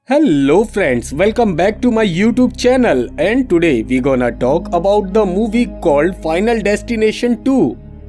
Hello friends, welcome back to my YouTube channel and today we gonna talk about the movie called Final Destination 2।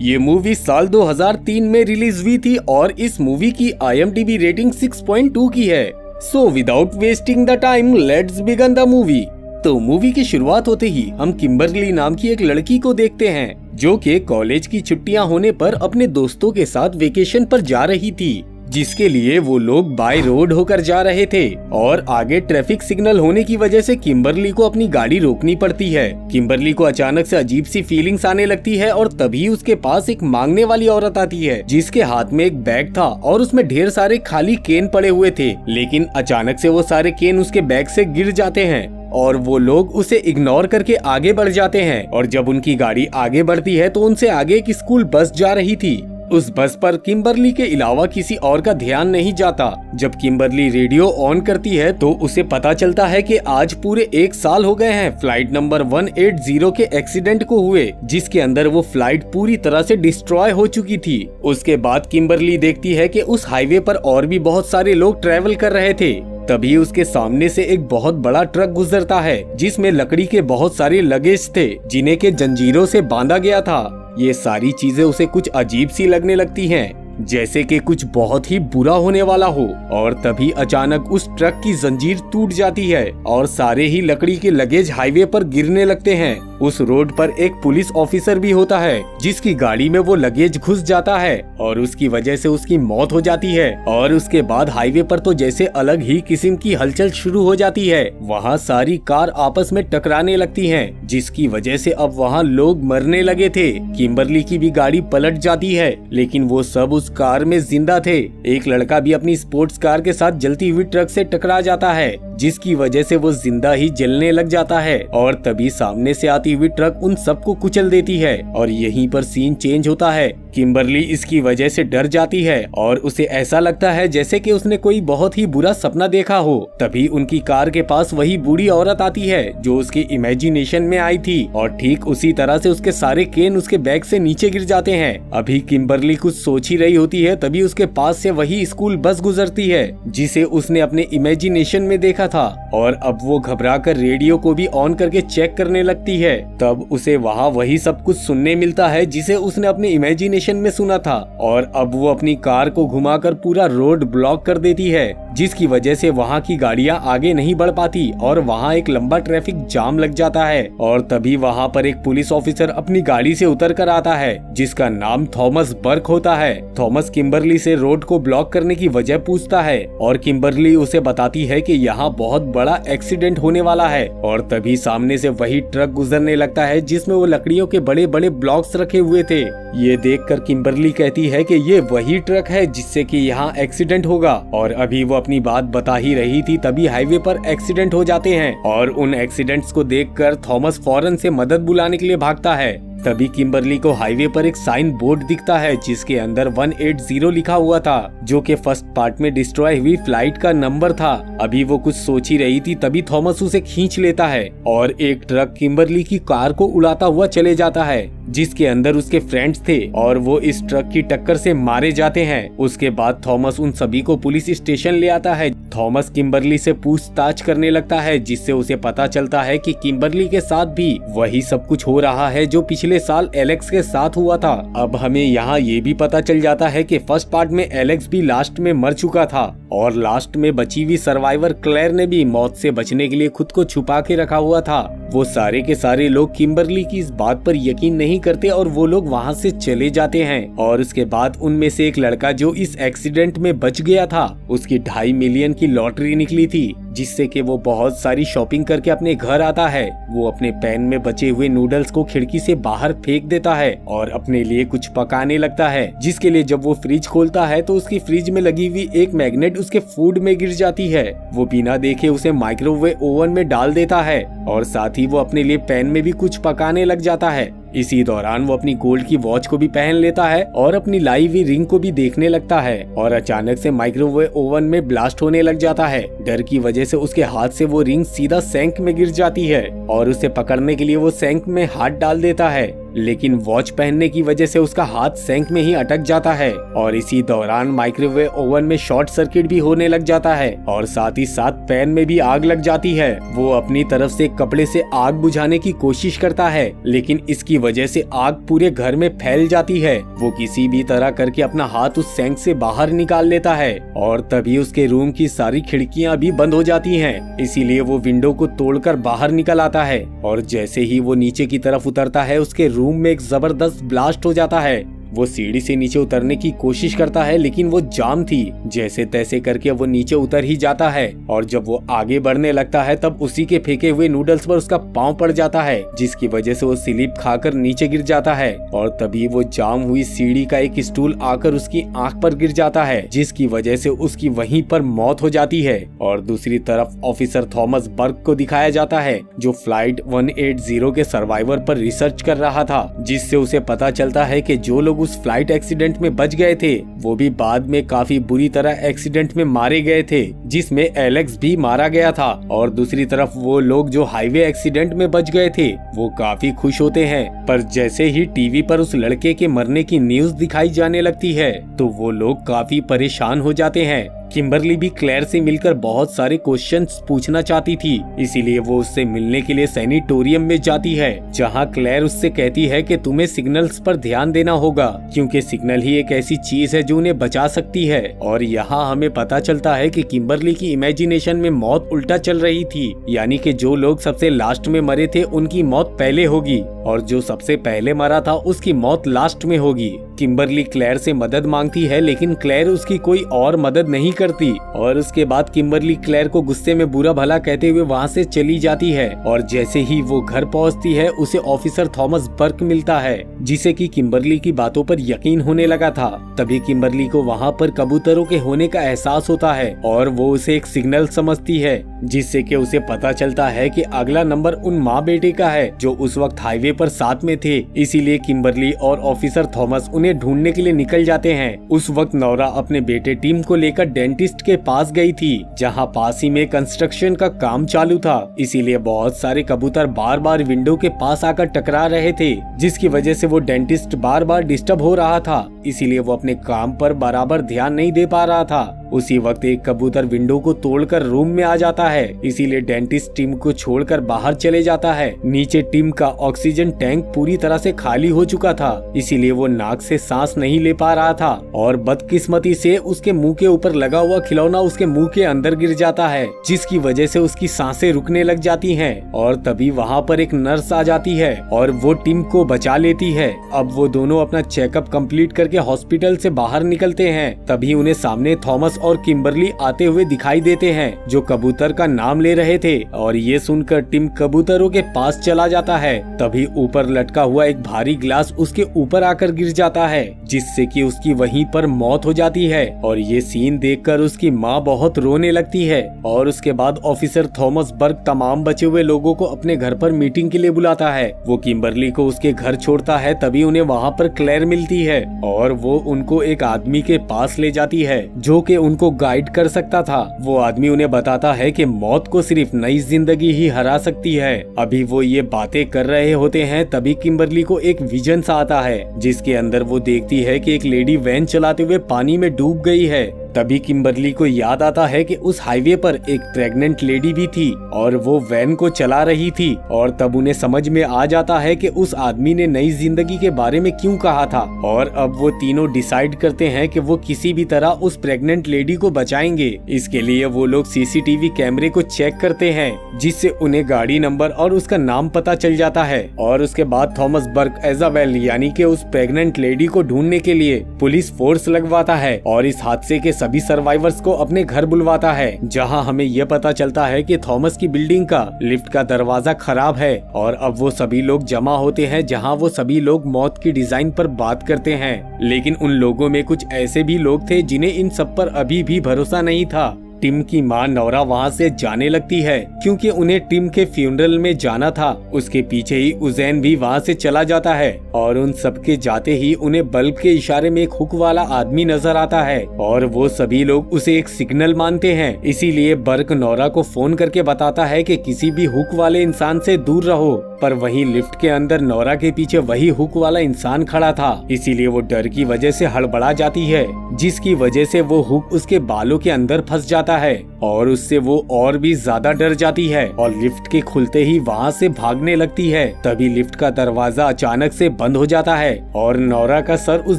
ये movie साल 2003 में release हुई थी और इस मूवी की IMDb रेटिंग 6.2 की है। So without wasting the time, let's begin the movie। तो मूवी की शुरुआत होते ही हम किम्बरली नाम की एक लड़की को देखते हैं जो कि कॉलेज की छुट्टियां होने पर अपने दोस्तों के साथ वेकेशन पर जा रही थी, जिसके लिए वो लोग बाय रोड होकर जा रहे थे और आगे ट्रैफिक सिग्नल होने की वजह से किम्बरली को अपनी गाड़ी रोकनी पड़ती है। किम्बरली को अचानक से अजीब सी फीलिंग्स आने लगती है और तभी उसके पास एक मांगने वाली औरत आती है जिसके हाथ में एक बैग था और उसमें ढेर सारे खाली केन पड़े हुए थे, लेकिन अचानक से वो सारे केन उसके बैग से गिर जाते हैं और वो लोग उसे इग्नोर करके आगे बढ़ जाते हैं। और जब उनकी गाड़ी आगे बढ़ती है तो उनसे आगे एक स्कूल बस जा रही थी। उस बस पर किम्बरली के अलावा किसी और का ध्यान नहीं जाता। जब किम्बरली रेडियो ऑन करती है तो उसे पता चलता है कि आज पूरे 1 साल हो गए हैं फ्लाइट नंबर 180 के एक्सीडेंट को हुए, जिसके अंदर वो फ्लाइट पूरी तरह से डिस्ट्रॉय हो चुकी थी। उसके बाद किम्बरली देखती है कि उस हाईवे पर और भी बहुत सारे लोग ट्रेवल कर रहे थे। तभी उसके सामने से एक बहुत बड़ा ट्रक गुजरता है जिसमें लकड़ी के बहुत सारे लगेज थे जिन्हें के जंजीरों से बांधा गया था। ये सारी चीजें उसे कुछ अजीब सी लगने लगती हैं, जैसे कि कुछ बहुत ही बुरा होने वाला हो। और तभी अचानक उस ट्रक की जंजीर टूट जाती है और सारे ही लकड़ी के लगेज हाईवे पर गिरने लगते हैं। उस रोड पर एक पुलिस ऑफिसर भी होता है जिसकी गाड़ी में वो लगेज घुस जाता है और उसकी वजह से उसकी मौत हो जाती है। और उसके बाद हाईवे पर तो जैसे अलग ही किस्म की हलचल शुरू हो जाती है। वहाँ सारी कार आपस में टकराने लगती हैं, जिसकी वजह से अब वहाँ लोग मरने लगे थे। किम्बरली की भी गाड़ी पलट जाती है, लेकिन वो सब उस कार में जिंदा थे। एक लड़का भी अपनी स्पोर्ट्स कार के साथ जलती हुई ट्रक से टकरा जाता है, जिसकी वजह से वो जिंदा ही जलने लग जाता है। और तभी सामने से आती हुई ट्रक उन सबको कुचल देती है और यहीं पर सीन चेंज होता है। किम्बरली इसकी वजह से डर जाती है और उसे ऐसा लगता है जैसे कि उसने कोई बहुत ही बुरा सपना देखा हो। तभी उनकी कार के पास वही बूढ़ी औरत आती है जो उसकी इमेजिनेशन में आई थी और ठीक उसी तरह से उसके सारे केन उसके बैग से नीचे गिर जाते हैं। अभी किम्बरली कुछ सोच ही रही होती है, तभी उसके पास से वही स्कूल बस गुजरती है जिसे उसने अपने इमेजिनेशन में देखा था। और अब वो घबरा कर रेडियो को भी ऑन करके चेक करने लगती है। तब उसे वहाँ वही सब कुछ सुनने मिलता है जिसे उसने अपने इमेजिनेशन में सुना था। और अब वो अपनी कार को घुमाकर पूरा रोड ब्लॉक कर देती है, जिसकी वजह से वहाँ की गाड़ियाँ आगे नहीं बढ़ पाती और वहाँ एक लंबा ट्रैफिक जाम लग जाता है। और तभी वहाँ पर एक पुलिस ऑफिसर अपनी गाड़ी से उतर कर आता है जिसका नाम थॉमस बर्क होता है। थॉमस किम्बरली से रोड को ब्लॉक करने की वजह पूछता है और किम्बरली उसे बताती है कि यहाँ बहुत बड़ा एक्सीडेंट होने वाला है। और तभी सामने से वही ट्रक गुजरने लगता है जिसमें वो लकड़ियों के बड़े बड़े ब्लॉक्स रखे हुए थे। ये देखकर किम्बरली कहती है कि ये वही ट्रक है जिससे कि यहाँ एक्सीडेंट होगा। और अभी वो अपनी बात बता ही रही थी तभी हाईवे पर एक्सीडेंट हो जाते हैं और उन एक्सीडेंट्स को देखकर थॉमस फौरन से मदद बुलाने के लिए भागता है। तभी किम्बरली को हाईवे पर एक साइन बोर्ड दिखता है जिसके अंदर 180 लिखा हुआ था, जो कि फर्स्ट पार्ट में डिस्ट्रॉय हुई फ्लाइट का नंबर था। अभी वो कुछ सोच ही रही थी तभी थॉमस उसे खींच लेता है और एक ट्रक किम्बरली की कार को उड़ाता हुआ चले जाता है जिसके अंदर उसके फ्रेंड्स थे और वो इस ट्रक की टक्कर से मारे जाते हैं। उसके बाद थॉमस उन सभी को पुलिस स्टेशन ले आता है। थॉमस किम्बरली से पूछताछ करने लगता है जिससे उसे पता चलता है कि किम्बरली के साथ भी वही सब कुछ हो रहा है जो पिछले साल एलेक्स के साथ हुआ था। अब हमें यहाँ ये भी पता चल जाता है कि फर्स्ट पार्ट में एलेक्स भी लास्ट में मर चुका था और लास्ट में बची हुई सर्वाइवर क्लेयर ने भी मौत से बचने के लिए खुद को छुपा के रखा हुआ था। वो सारे के सारे लोग किम्बरली की इस बात पर यकीन नहीं करते और वो लोग वहाँ से चले जाते हैं। और उसके बाद उनमें से एक लड़का जो इस एक्सीडेंट में बच गया था, उसकी 2.5 मिलियन की लॉटरी निकली थी जिससे कि वो बहुत सारी शॉपिंग करके अपने घर आता है। वो अपने पैन में बचे हुए नूडल्स को खिड़की से बाहर फेंक देता है और अपने लिए कुछ पकाने लगता है, जिसके लिए जब वो फ्रिज खोलता है तो उसकी फ्रिज में लगी हुई एक मैग्नेट उसके फूड में गिर जाती है। वो बिना देखे उसे माइक्रोवेव ओवन में डाल देता है और साथ ही वो अपने लिए पैन में भी कुछ पकाने लग जाता है। इसी दौरान वो अपनी गोल्ड की वॉच को भी पहन लेता है और अपनी लाई हुई रिंग को भी देखने लगता है और अचानक से माइक्रोवेव ओवन में ब्लास्ट होने लग जाता है। डर की वजह से उसके हाथ से वो रिंग सीधा सैंक में गिर जाती है और उसे पकड़ने के लिए वो सैंक में हाथ डाल देता है, लेकिन वॉच पहनने की वजह से उसका हाथ सैंक में ही अटक जाता है और इसी दौरान माइक्रोवेव ओवन में शॉर्ट सर्किट भी होने लग जाता है और साथ ही साथ पैन में भी आग लग जाती है। वो अपनी तरफ से कपड़े से आग बुझाने की कोशिश करता है, लेकिन इसकी वजह से आग पूरे घर में फैल जाती है। वो किसी भी तरह करके अपना हाथ उस सैंक से बाहर निकाल लेता है और तभी उसके रूम की सारी खिड़कियां भी बंद हो जाती हैं। इसीलिए वो विंडो को तोड़कर बाहर निकल आता है और जैसे ही वो नीचे की तरफ उतरता है उसके रूम में एक जबरदस्त ब्लास्ट हो जाता है। वो सीढ़ी से नीचे उतरने की कोशिश करता है, लेकिन वो जाम थी। जैसे तैसे करके वो नीचे उतर ही जाता है और जब वो आगे बढ़ने लगता है तब उसी के फेंके हुए नूडल्स पर उसका पांव पड़ जाता है, जिसकी वजह से वो स्लिप खाकर नीचे गिर जाता है और तभी वो जाम हुई सीढ़ी का एक स्टूल आकर उसकी आंख पर गिर जाता है, जिसकी वजह से उसकी वहीं पर मौत हो जाती है। और दूसरी तरफ ऑफिसर थॉमस बर्क को दिखाया जाता है, जो फ्लाइट 180 के सर्वाइवर पर रिसर्च कर रहा था, जिससे उसे पता चलता है कि जो लोग उस फ्लाइट एक्सीडेंट में बच गए थे वो भी बाद में काफी बुरी तरह एक्सीडेंट में मारे गए थे, जिसमें एलेक्स भी मारा गया था। और दूसरी तरफ वो लोग जो हाईवे एक्सीडेंट में बच गए थे वो काफी खुश होते हैं, पर जैसे ही टीवी पर उस लड़के के मरने की न्यूज दिखाई जाने लगती है तो वो लोग काफी परेशान हो जाते हैं। किम्बरली भी क्लेयर से मिलकर बहुत सारे क्वेश्चंस पूछना चाहती थी, इसीलिए वो उससे मिलने के लिए सैनिटोरियम में जाती है, जहां क्लेयर उससे कहती है कि तुम्हें सिग्नल्स पर ध्यान देना होगा, क्योंकि सिग्नल ही एक ऐसी चीज है जो उन्हें बचा सकती है। और यहाँ हमें पता चलता है कि किम्बरली की इमेजिनेशन में मौत उल्टा चल रही थी, यानी कि जो लोग सबसे लास्ट में मरे थे उनकी मौत पहले होगी और जो सबसे पहले मरा था उसकी मौत लास्ट में होगी। किम्बरली क्लेयर से मदद मांगती है, लेकिन क्लेयर उसकी कोई और मदद नहीं करती और उसके बाद किम्बरली क्लेयर को गुस्से में बुरा भला कहते हुए वहाँ से चली जाती है। और जैसे ही वो घर पहुँचती है उसे ऑफिसर थॉमस बर्क मिलता है, जिसे कि किम्बरली की बातों पर यकीन होने लगा था। तभी किम्बरली को वहाँ पर कबूतरों के होने का एहसास होता है और वो उसे एक सिग्नल समझती है, जिससे कि उसे पता चलता है कि अगला नंबर उन माँ बेटे का है जो उस वक्त हाईवे पर साथ में थे। इसीलिए किम्बरली और ऑफिसर थॉमस उन्हें ढूंढने के लिए निकल जाते हैं। उस वक्त नौरा अपने बेटे टीम को लेकर डेंटिस्ट के पास गई थी, जहां पास ही में कंस्ट्रक्शन का काम चालू था। इसीलिए बहुत सारे कबूतर बार बार विंडो के पास आकर टकरा रहे थे, जिसकी वजह से वो डेंटिस्ट बार बार डिस्टर्ब हो रहा था। इसीलिए वो अपने काम पर बराबर ध्यान नहीं दे पा रहा था। उसी वक्त एक कबूतर विंडो को तोड़कर रूम में आ जाता है, इसीलिए डेंटिस्ट टीम को छोड़कर बाहर चले जाता है। नीचे टीम का ऑक्सीजन टैंक पूरी तरह से खाली हो चुका था, इसीलिए वो नाक से सांस नहीं ले पा रहा था और बदकिस्मती से उसके मुंह के ऊपर लगा हुआ खिलौना उसके मुंह के अंदर गिर जाता है, जिसकी वजह से उसकी सांसें रुकने लग जाती हैं। और तभी वहाँ पर एक नर्स आ जाती है और वो टीम को बचा लेती है। अब वो दोनों अपना चेकअप कंप्लीट करके हॉस्पिटल से बाहर निकलते हैं। तभी उन्हें सामने थॉमस और किम्बरली आते हुए दिखाई देते हैं, जो कबूतर का नाम ले रहे थे। और ये सुनकर टिम कबूतरों के पास चला जाता है। तभी ऊपर लटका हुआ एक भारी ग्लास उसके ऊपर आकर गिर जाता है, जिससे कि उसकी वहीं पर मौत हो जाती है। और ये सीन देखकर उसकी माँ बहुत रोने लगती है। और उसके बाद ऑफिसर थॉमस बर्क तमाम बचे हुए लोगों को अपने घर पर मीटिंग के लिए बुलाता है। वो किम्बरली को उसके घर छोड़ता है। तभी उन्हें वहाँ पर क्लेयर मिलती है और वो उनको एक आदमी के पास ले जाती है, जो कि उनको गाइड कर सकता था। वो आदमी उन्हें बताता है कि मौत को सिर्फ नई जिंदगी ही हरा सकती है। अभी वो ये बातें कर रहे होते हैं, तभी किम्बरली को एक विजन सा आता है, जिसके अंदर वो देखती है कि एक लेडी वैन चलाते हुए पानी में डूब गई है। तभी किम्बरली को याद आता है कि उस हाईवे पर एक प्रेग्नेंट लेडी भी थी और वो वैन को चला रही थी। और तब उन्हें समझ में आ जाता है कि उस आदमी ने नई जिंदगी के बारे में क्यों कहा था। और अब वो तीनों डिसाइड करते हैं कि वो किसी भी तरह उस प्रेग्नेंट लेडी को बचाएंगे। इसके लिए वो लोग सीसीटीवी कैमरे को चेक करते हैं, जिससे उन्हें गाड़ी नंबर और उसका नाम पता चल जाता है। और उसके बाद थॉमस बर्क इजाबेल यानी कि उस प्रेग्नेंट लेडी को ढूंढने के लिए पुलिस फोर्स लगवाता है और इस हादसे के सभी सर्वाइवर्स को अपने घर बुलवाता है, जहां हमें यह पता चलता है कि थॉमस की बिल्डिंग का लिफ्ट का दरवाजा खराब है। और अब वो सभी लोग जमा होते हैं, जहां वो सभी लोग मौत की डिजाइन पर बात करते हैं। लेकिन उन लोगों में कुछ ऐसे भी लोग थे जिन्हें इन सब पर अभी भी भरोसा नहीं था। टिम की मां नौरा वहां से जाने लगती है, क्योंकि उन्हें टिम के फ्यूनरल में जाना था। उसके पीछे ही उजैन भी वहाँ से चला जाता है और उन सबके जाते ही उन्हें बल्ब के इशारे में एक हुक वाला आदमी नजर आता है और वो सभी लोग उसे एक सिग्नल मानते हैं। इसीलिए बर्क नोरा को फोन करके बताता है कि किसी भी हुक वाले इंसान से दूर रहो, पर वहीं लिफ्ट के अंदर नोरा के पीछे वही हुक वाला इंसान खड़ा था। इसीलिए वो डर की वजह से हड़बड़ा जाती है, जिसकी वजह से वो हुक उसके बालों के अंदर फंस जाता है और उससे वो और भी ज्यादा डर जाती है और लिफ्ट के खुलते ही वहाँ से भागने लगती है। तभी लिफ्ट का दरवाजा अचानक से बंद हो जाता है और नोरा का सर उस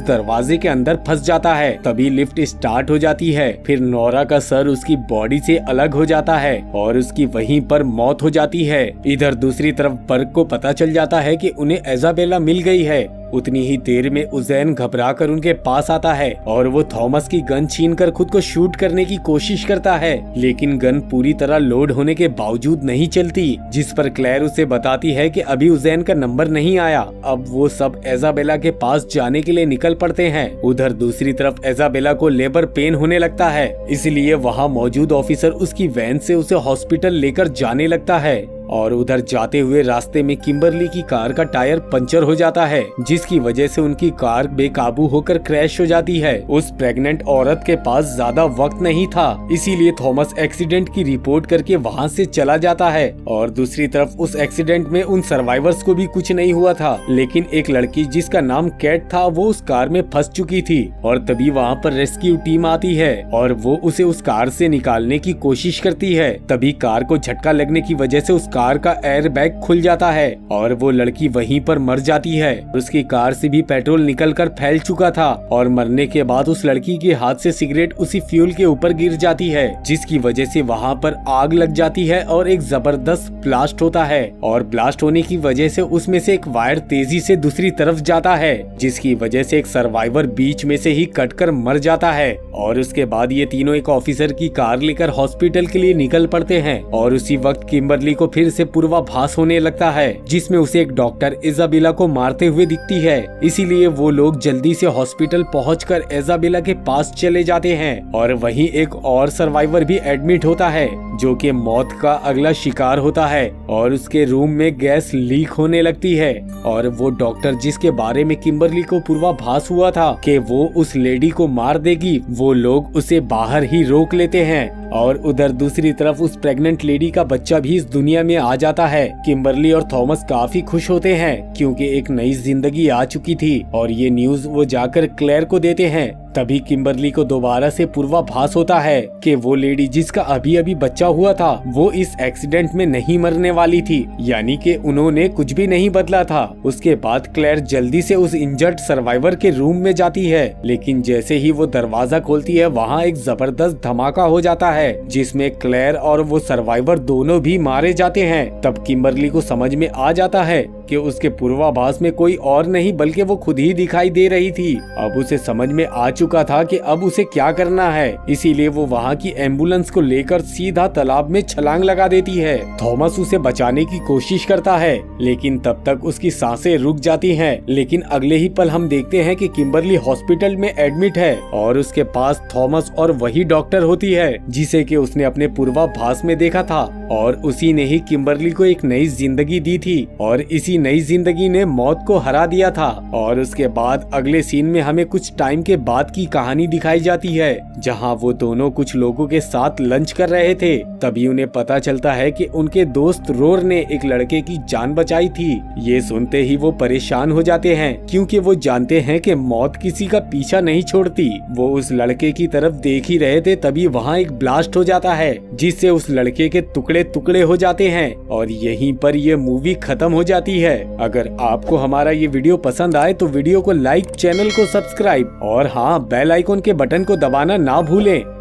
दरवाजे के अंदर फंस जाता है। तभी लिफ्ट स्टार्ट हो जाती है। फिर नोरा का सर उसकी बॉडी से अलग हो जाता है और उसकी वहीं पर मौत हो जाती है। इधर दूसरी तरफ बर्क को पता चल जाता है कि उन्हें इजाबेला मिल गई है। उतनी ही देर में उजैन घबराकर उनके पास आता है और वो थॉमस की गन छीनकर खुद को शूट करने की कोशिश करता है, लेकिन गन पूरी तरह लोड होने के बावजूद नहीं चलती, जिस पर क्लेयर उसे बताती है कि अभी उजैन का नंबर नहीं आया। अब वो सब इजाबेला के पास जाने के लिए निकल पड़ते हैं। उधर दूसरी तरफ इजाबेला को लेबर पेन होने लगता है, इसलिए वहाँ मौजूद ऑफिसर उसकी वैन से उसे हॉस्पिटल लेकर जाने लगता है और उधर जाते हुए रास्ते में किम्बरली की कार का टायर पंचर हो जाता है, जिसकी वजह से उनकी कार बेकाबू होकर क्रैश हो जाती है। उस प्रेग्नेंट औरत के पास ज्यादा वक्त नहीं था, इसीलिए थॉमस एक्सीडेंट की रिपोर्ट करके वहां से चला जाता है और दूसरी तरफ उस एक्सीडेंट में उन सर्वाइवर्स को भी कुछ नहीं हुआ था, लेकिन एक लड़की जिसका नाम कैट था वो उस कार में फंस चुकी थी और तभी वहाँ पर रेस्क्यू टीम आती है और वो उसे उस कार से निकालने की कोशिश करती है। तभी कार को झटका लगने की वजह से उस कार का एयर बैग खुल जाता है और वो लड़की वहीं पर मर जाती है। उसकी कार से भी पेट्रोल निकलकर फैल चुका था और मरने के बाद उस लड़की के हाथ से सिगरेट उसी फ्यूल के ऊपर गिर जाती है, जिसकी वजह से वहाँ पर आग लग जाती है और एक जबरदस्त ब्लास्ट होता है और ब्लास्ट होने की वजह से उसमें से एक वायर तेजी से दूसरी तरफ जाता है, जिसकी वजह से एक सर्वाइवर बीच में से ही कटकर मर जाता है। और उसके बाद ये तीनों एक ऑफिसर की कार लेकर हॉस्पिटल के लिए निकल पड़ते हैं और उसी वक्त किम्बरली को फिर से पूर्वाभास होने लगता है, जिसमें उसे एक डॉक्टर इजाबेला को मारते हुए दिखती है। इसीलिए वो लोग जल्दी से हॉस्पिटल पहुंचकर इजाबेला के पास चले जाते हैं और वहीं एक और सर्वाइवर भी एडमिट होता है, जो कि मौत का अगला शिकार होता है और उसके रूम में गैस लीक होने लगती है और वो डॉक्टर जिसके बारे में किम्बरली को पूर्वाभास हुआ था कि वो उस लेडी को मार देगी, वो लोग उसे बाहर ही रोक लेते हैं। और उधर दूसरी तरफ उस प्रेग्नेंट लेडी का बच्चा भी इस दुनिया में आ जाता है। किम्बरली और थॉमस काफी खुश होते हैं क्योंकि एक नई जिंदगी आ चुकी थी और ये न्यूज वो जाकर क्लेयर को देते हैं। तभी किम्बरली को दोबारा से पूर्वाभास होता है कि वो लेडी जिसका अभी अभी बच्चा हुआ था वो इस एक्सीडेंट में नहीं मरने वाली थी, यानी कि उन्होंने कुछ भी नहीं बदला था। उसके बाद क्लेयर जल्दी से उस इंजर्ड सर्वाइवर के रूम में जाती है, लेकिन जैसे ही वो दरवाजा खोलती है वहाँ एक जबरदस्त धमाका हो जाता है जिसमें क्लेयर और वो सर्वाइवर दोनों भी मारे जाते हैं। तब किम्बरली को समझ में आ जाता है कि उसके पूर्वाभास में कोई और नहीं बल्कि वो खुद ही दिखाई दे रही थी। अब उसे समझ में आ चुका था कि अब उसे क्या करना है, इसीलिए वो वहाँ की एम्बुलेंस को लेकर सीधा तालाब में छलांग लगा देती है। थॉमस उसे बचाने की कोशिश करता है, लेकिन तब तक उसकी सांसें रुक जाती हैं। लेकिन अगले ही पल हम देखते हैं कि किम्बरली हॉस्पिटल में एडमिट है और उसके पास थॉमस और वही डॉक्टर होती है जिसे कि उसने अपने पूर्वाभास में देखा था और उसी ने ही किम्बरली को एक नई जिंदगी दी थी और इसी नई जिंदगी ने मौत को हरा दिया था। और उसके बाद अगले सीन में हमें कुछ टाइम के बाद की कहानी दिखाई जाती है जहां वो दोनों कुछ लोगों के साथ लंच कर रहे थे। तभी उन्हें पता चलता है कि उनके दोस्त रोर ने एक लड़के की जान बचाई थी। ये सुनते ही वो परेशान हो जाते हैं क्योंकि वो जानते हैं कि मौत किसी का पीछा नहीं छोड़ती। वो उस लड़के की तरफ देख ही रहे थे, तभी वहाँ एक ब्लास्ट हो जाता है जिससे उस लड़के के टुकड़े टुकड़े हो जाते हैं और यहीं पर ये मूवी खत्म हो जाती है। अगर आपको हमारा ये वीडियो पसंद आए तो वीडियो को लाइक, चैनल को सब्सक्राइब और हाँ बेल आइकन के बटन को दबाना ना भूलें।